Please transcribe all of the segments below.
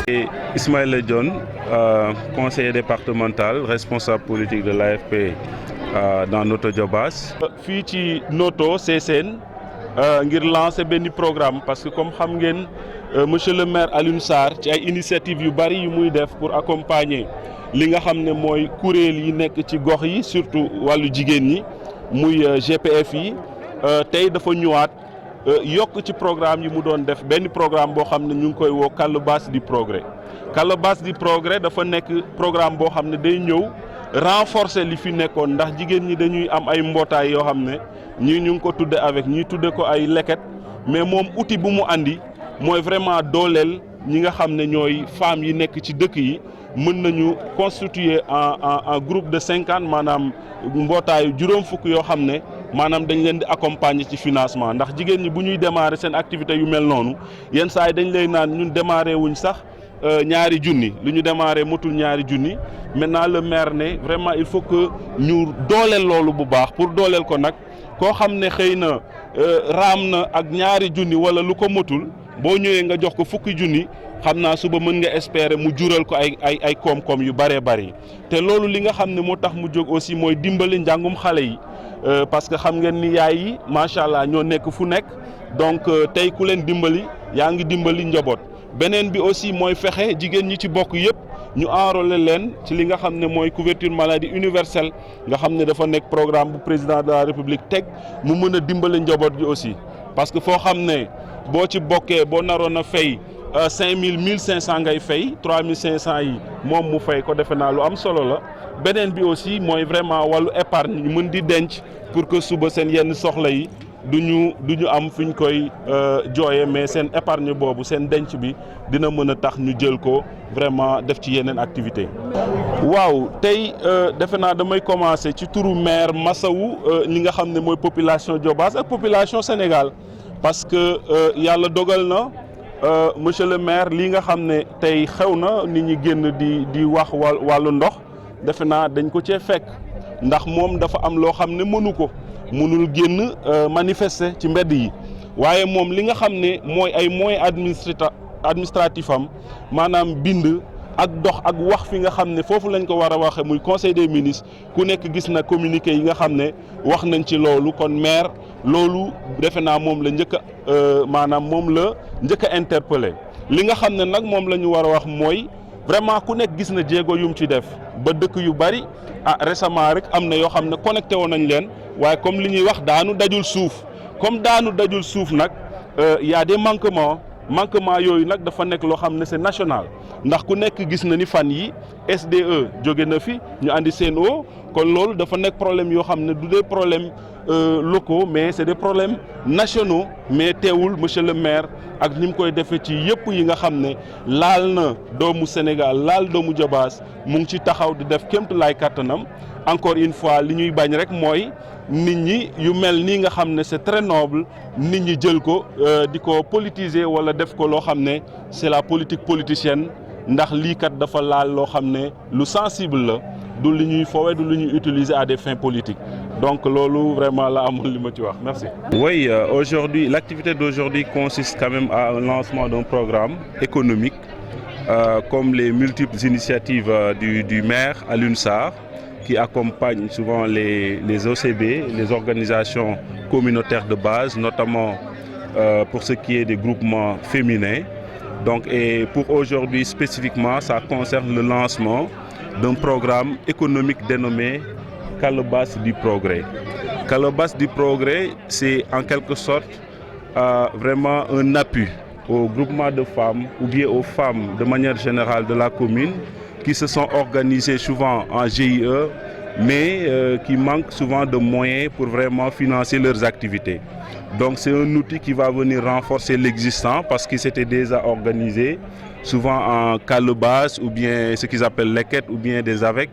Et Ismaël John, conseiller départemental, responsable politique de l'AFP dans Notto Diobass. fii ci Notto Sessène ngir lancer benn programme parce que comme xam ngeen monsieur le maire Alioune Sarr ci ay initiative yu bari yu muy def pour accompagner li nga xam ne mooy kuréel yi nekk ci gox yi surtout wàllu jigéen ñi muy GPF yi tey dafa ñëwaat yokk ci programme yi mu doon def benn programme boo xam ne ñu ngi koy woo Calebasse du Progrès. Calebasse du Progrès dafa nekk programme boo xam ne day ñëw renforcer li fi nekkoon ndax jigéen ñi dañuy am ay mbootaay yoo xam ne ñii ñu ngi ko tudde avec ñii tudde ko ay leket mais moom outil bu mu andi mooy vraiment dooleel ñi nga xam ne ñooy femmes yi nekk ci dëkk yi mën nañu constituer en groupe de 50 maanaam mbootaayu juróom fukk yoo xam ne maanaam dañ leen di accompagner ci financement ndax jigéen ñi bu ñuy démarrer seen activité yu mel noonu yenn saa yi dañ lay naan ñun démarrer wuñ sax ñaari junni lu ñu démarrer motul ñaari junni maintenant le maire ne vraiment il faut que ñu dooleel loolu bu baax pour dooleel ko nag koo xam ne xëy na raam na ak ñaari junni wala lu ko motul boo ñëwee nga jox ko fukki junni xam naa suba mën nga espérer mu jural ko ay koom-koom yu bëree bëri te loolu li nga xam ne moo tax mu jóg aussi mooy dimbali njàngum xale yi parce que xam ngeen ni yaay yi macha allah ñoo nekk fu nekk donc tey ku leen dimbali yaa ngi dimbali njaboot. beneen bi aussi mooy fexe jigéen ñi ci bokk yëpp ñu enrôler leen ci li nga xam ne mooy couverture maladie universelle nga xam ne dafa nekk programme bu président de la république teg mu mën a dimbali njaboot gi aussi parce que foo xam ne boo ci bokkee boo naroon a fay 5000 1500 ngay fay 3500 yi moom mu fay ko defe naa lu am solo la beneen bi aussi mooy vraiment wàllu épargne ñu mën di denc pour que suba seen yenn soxla yi du ñu am fi ñu koy jooyee mais seen épargne boobu seen denc bi dina mën a tax ñu jël ko vraiment def ci yeneen activité waaw tey defe naa damay commencer ci turu maire Massawu ñi nga xam ne mooy population Diobass ak population Sénégal parce que yàlla dogal na monsieur le maire lii nga xam ne tey xew na nit ñi génn di wax wàllu ndox defe naa dañ ko cee fekk ndax moom dafa am loo xam ne mënul génn manifester ci mbedd yi waaye moom li nga xam ne mooy ay moyens administratif am maanaam bind ak dox ak wax fi nga xam ne foofu lañ ko war a waxee muy conseil des ministres ku nekk gis na communiqué yi nga xam ne wax nañ ci loolu kon maire loolu defe naa moom la njëkk a maanaam moom la njëkk a interpellé li nga xam ne nag moom la ñu war a wax mooy vraiment ku nekk gis na jéego yum ci def ba dëkk yu bari récemment rek am na yoo xam ne connecté woon nañ leen waaye comme li ñuy wax daanu dajul suuf comme daanu dajul suuf nag y a des manquements yooyu nag dafa nekk loo xam ne c'est national ndax ku nekk gis na ni fan yi SDE jóge na fi ñu andi Sen'Eau kon loolu dafa nekk problème yoo xam ne du des problèmes locaux mais c'est des problèmes nationaux mais teewul monsieur le maire ak ni mu koy defee ci yëpp yi nga xam ne laal na doomu Sénégal laal doomu Diobass mu ngi ci taxaw di def kémtu laay kàttanam encore une fois li ñuy bañ rek mooy nit ñi yu mel nii nga xam ne c'est très noble nit ñi jël ko di ko politiser wala def ko loo xam ne c'est la politique politicienne ndax lii kat dafa laal loo xam ne lu sensible la du li ñuy fowe du li ñuy utiliser à des fins politiques donc loolu vraiment la amoon li ma ci wax merci. Oui, aujourd'hui l'activité d'aujourd'hui consiste quand même à un lancement d'un programme économique comme les multiples initiatives du maire Alioune Sarr qui accompagne souvent les OCB, les organisations communautaires de base, notamment pour ce qui est des groupements féminins. Donc, et pour aujourd'hui spécifiquement, ça concerne le lancement d'un programme économique dénommé Calebasse du Progrès. Calebasse du Progrès, c'est en quelque sorte vraiment un appui aux groupements de femmes ou bien aux femmes de manière générale de la commune qui se sont organisés souvent en GIE, mais qui manquent souvent de moyens pour vraiment financer leurs activités. Donc c'est un outil qui va venir renforcer l'existant parce qu'ils s'étaient déjà organisés, souvent en calebasse ou bien ce qu'ils appellent leket ou bien des avec.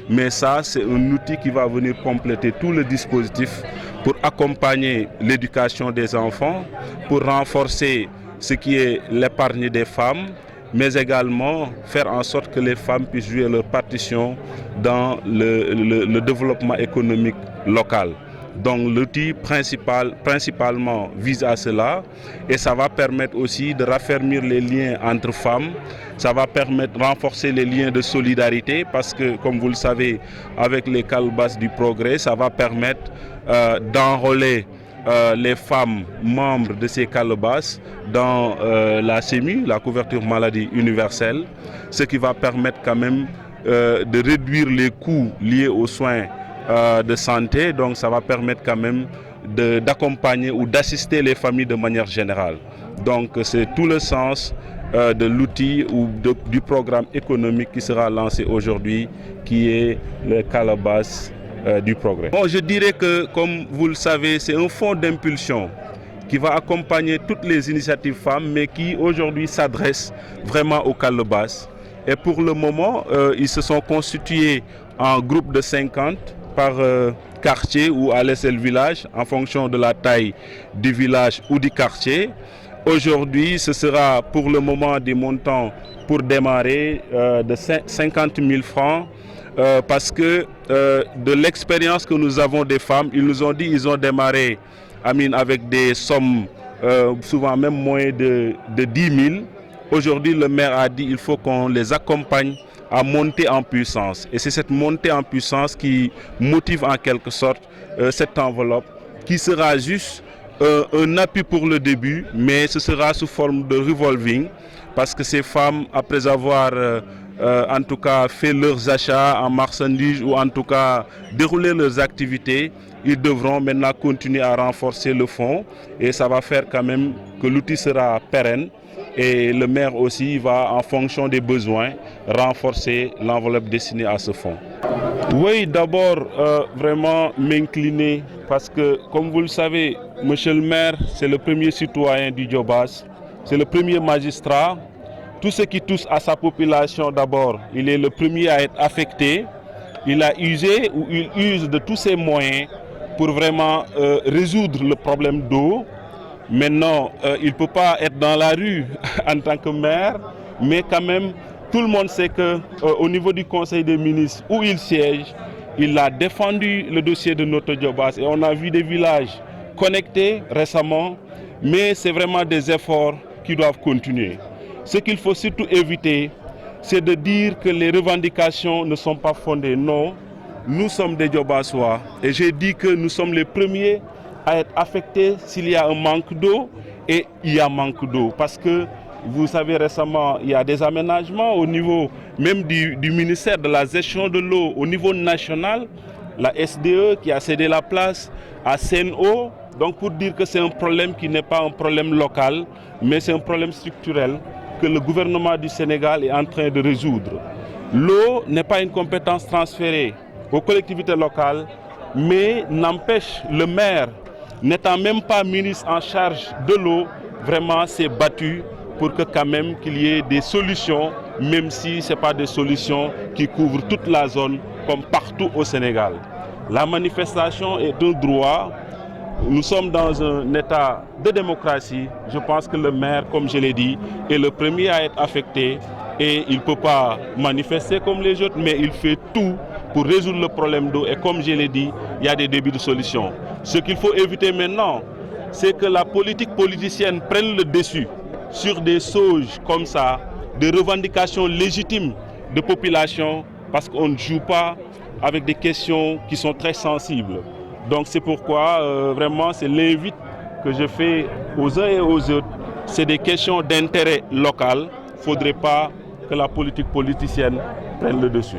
Mais ça, c'est un outil qui va venir compléter tout le dispositif pour accompagner l'éducation des enfants, pour renforcer ce qui est l'épargne des femmes, mais également faire en sorte que les femmes puissent jouer leur partition dans le développement économique local. Donc l'outil principalement vise à cela et ça va permettre aussi de raffermir les liens entre femmes, ça va permettre de renforcer les liens de solidarité parce que comme vous le savez avec les calebasses du progrès, ça va permettre d'enrôler les femmes membres de ces calebasses dans la CMU, la couverture maladie universelle, ce qui va permettre quand même de réduire les coûts liés aux soins de santé, donc ça va permettre quand même d'accompagner ou d'assister les familles de manière générale. Donc c'est tout le sens de l'outil ou du programme économique qui sera lancé aujourd'hui, qui est le calebasse du progrès. Bon, je dirais que, comme vous le savez, c'est un fonds d'impulsion qui va accompagner toutes les initiatives femmes, mais qui aujourd'hui s'adresse vraiment aux calebasses. Et pour le moment, ils se sont constitués en groupe de 50 par quartier ou à l'échelle village en fonction de la taille du village ou du quartier. Aujourd'hui, ce sera pour le moment des montants pour démarrer de 50 000 francs parce que de l'expérience que nous avons des femmes, ils nous ont dit qu'ils ont démarré avec des sommes souvent même moins de 10 000. Aujourd'hui, le maire a dit qu'il faut qu'on les accompagne à monter en puissance. Et c'est cette montée en puissance qui motive en quelque sorte cette enveloppe qui sera juste un appui pour le début, mais ce sera sous forme de revolving parce que ces femmes, après avoir en tout cas fait leurs achats en marchandises ou en tout cas déroulé leurs activités, ils devront maintenant continuer à renforcer le fonds et ça va faire quand même que l'outil sera pérenne. Et le maire aussi va, en fonction des besoins, renforcer l'enveloppe destinée à ce fonds. Oui, d'abord, vraiment m'incliner parce que, comme vous le savez, monsieur le maire, c'est le premier citoyen du Diobass, c'est le premier magistrat. Tout ce qui touche à sa population, d'abord, il est le premier à être affecté. Il a usé ou il use de tous ses moyens pour vraiment résoudre le problème d'eau. Maintenant, il ne peut pas être dans la rue en tant que maire, mais quand même, tout le monde sait qu'au niveau du Conseil des ministres où il siège, il a défendu le dossier de notre Diobass et on a vu des villages connectés récemment, mais c'est vraiment des efforts qui doivent continuer. Ce qu'il faut surtout éviter, c'est de dire que les revendications ne sont pas fondées. Non, nous sommes des Diobassois et j'ai dit que nous sommes les premiers à être affectés s'il y a un manque d'eau et il y a manque d'eau parce que vous savez récemment il y a des aménagements au niveau même du ministère de la gestion de l'eau au niveau national, la SDE qui a cédé la place à Sen'Eau, donc pour dire que c'est un problème qui n'est pas un problème local mais c'est un problème structurel que le gouvernement du Sénégal est en train de résoudre. L'eau n'est pas une compétence transférée aux collectivités locales mais n'empêche le maire n'étant même pas ministre en charge de l'eau, vraiment s'est battu pour que quand même qu'il y ait des solutions, même si ce n'est pas des solutions qui couvrent toute la zone comme partout au Sénégal. La manifestation est un droit. Nous sommes dans un état de démocratie. Je pense que le maire, comme je l'ai dit, est le premier à être affecté et il ne peut pas manifester comme les autres, mais il fait tout pour résoudre le problème d'eau. Et comme je l'ai dit, il y a des débuts de solutions. Ce qu'il faut éviter maintenant, c'est que la politique politicienne prenne le dessus sur des sauges comme ça, des revendications légitimes de population, parce qu'on ne joue pas avec des questions qui sont très sensibles. Donc c'est pourquoi vraiment c'est l'invite que je fais aux uns et aux autres. C'est des questions d'intérêt local. Il ne faudrait pas que la politique politicienne prenne le dessus.